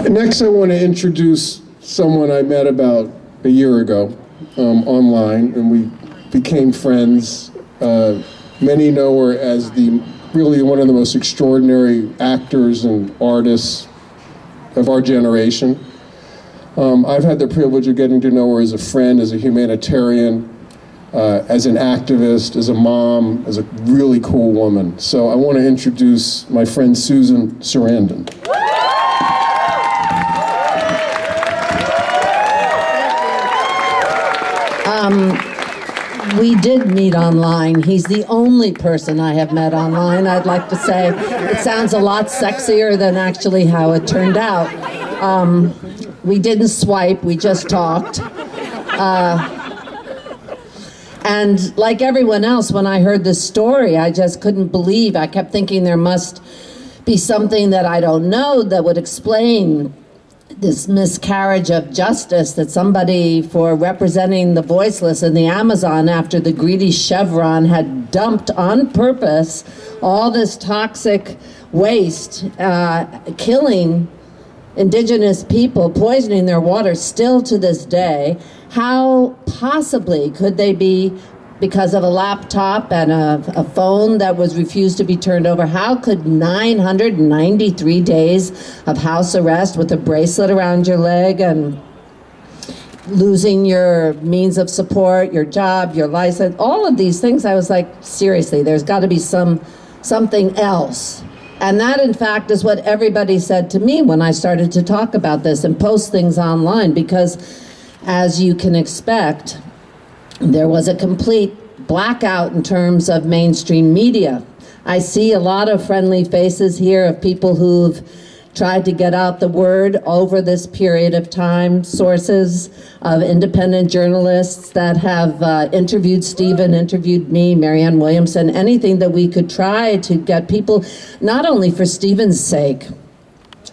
Next, I want to introduce someone I met about a year ago online, and we became friends. Many know her as really one of the most extraordinary actors and artists of our generation. I've had the privilege of getting to know her as a friend, as a humanitarian, as an activist, as a mom, as a really cool woman. So I want to introduce my friend Susan Sarandon. We did meet online. He's the only person I have met online, I'd like to say. It sounds a lot sexier than actually how it turned out. We didn't swipe, we just talked. And like everyone else, when I heard this story, I just couldn't believe. I kept thinking there must be something that I don't know that would explain this miscarriage of justice, that somebody for representing the voiceless in the Amazon after the greedy Chevron had dumped on purpose all this toxic waste, killing indigenous people, poisoning their water still to this day. How possibly could they be, because of a laptop and a phone that was refused to be turned over, how could 993 days of house arrest with a bracelet around your leg and losing your means of support, your job, your license, all of these things, I was like, seriously, there's got to be something else. And that, in fact, is what everybody said to me when I started to talk about this and post things online, because as you can expect, there was a complete blackout in terms of mainstream media. I see a lot of friendly faces here of people who've tried to get out the word over this period of time, sources of independent journalists that have interviewed Steven, interviewed me, Marianne Williamson, anything that we could try to get people, not only for Steven's sake,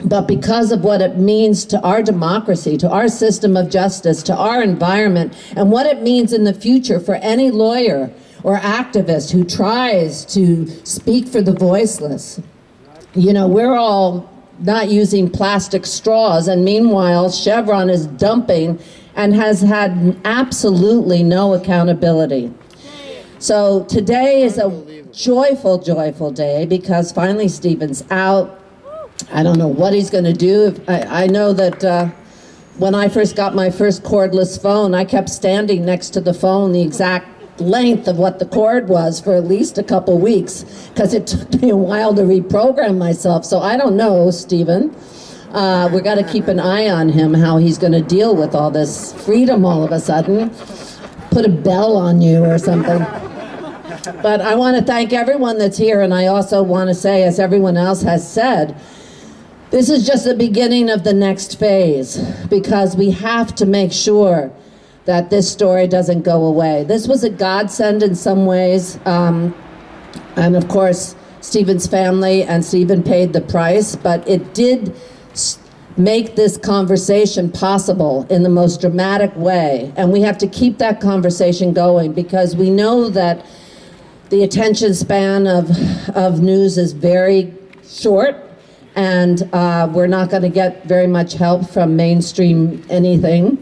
but because of what it means to our democracy, to our system of justice, to our environment, and what it means in the future for any lawyer or activist who tries to speak for the voiceless. You know, we're all not using plastic straws, and meanwhile, Chevron is dumping and has had absolutely no accountability. So today is a joyful, joyful day because finally Steven's out. I don't know what he's going to do. I know that when I first got my first cordless phone, I kept standing next to the phone the exact length of what the cord was for at least a couple weeks, because it took me a while to reprogram myself. So I don't know, Steven. We've got to keep an eye on him, how he's going to deal with all this freedom all of a sudden. Put a bell on you or something. But I want to thank everyone that's here, and I also want to say, as everyone else has said, this is just the beginning of the next phase, because we have to make sure that this story doesn't go away. This was a godsend in some ways, and of course, Steven's family and Steven paid the price, but it did make this conversation possible in the most dramatic way, and we have to keep that conversation going, because we know that the attention span of news is very short, and we're not going to get very much help from mainstream anything.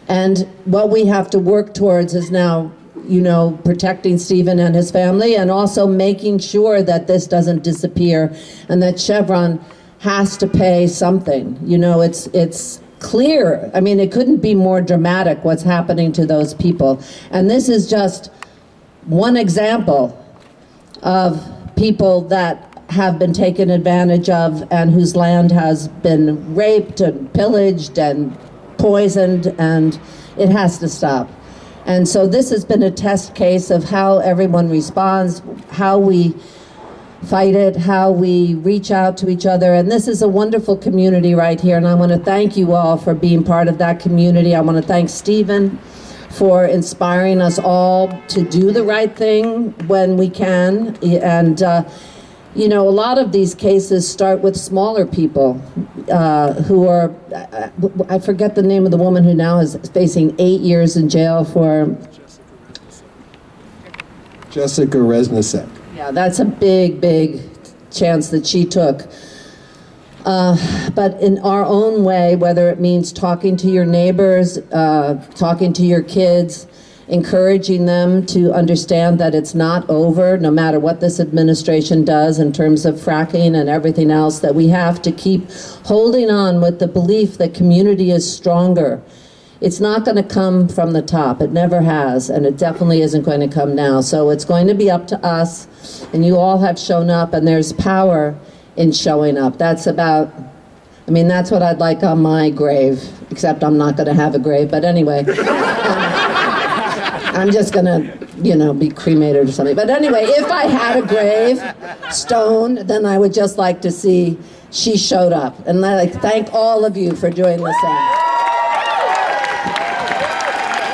And what we have to work towards is now, you know, protecting Steven and his family, and also making sure that this doesn't disappear and that Chevron has to pay something. You know, it's clear. I mean, it couldn't be more dramatic what's happening to those people. And this is just one example of people that have been taken advantage of and whose land has been raped and pillaged and poisoned, and it has to stop. And so this has been a test case of how everyone responds, how we fight it, how we reach out to each other. And this is a wonderful community right here, and I want to thank you all for being part of that community. I want to thank Steven for inspiring us all to do the right thing when we can. And you know, a lot of these cases start with smaller people who are, I forget the name of the woman who now is facing 8 years in jail for... Jessica Resnicek. Yeah, that's a big, big chance that she took. But in our own way, whether it means talking to your neighbors, talking to your kids, encouraging them to understand that it's not over, no matter what this administration does in terms of fracking and everything else, that we have to keep holding on with the belief that community is stronger. It's not going to come from the top. It never has, and it definitely isn't going to come now. So it's going to be up to us, and you all have shown up, and there's power in showing up. That's what I'd like on my grave, except I'm not going to have a grave, but anyway. I'm just going to, be cremated or something. But anyway, if I had a grave stone, then I would just like to see she showed up. And I'd like to thank all of you for doing this.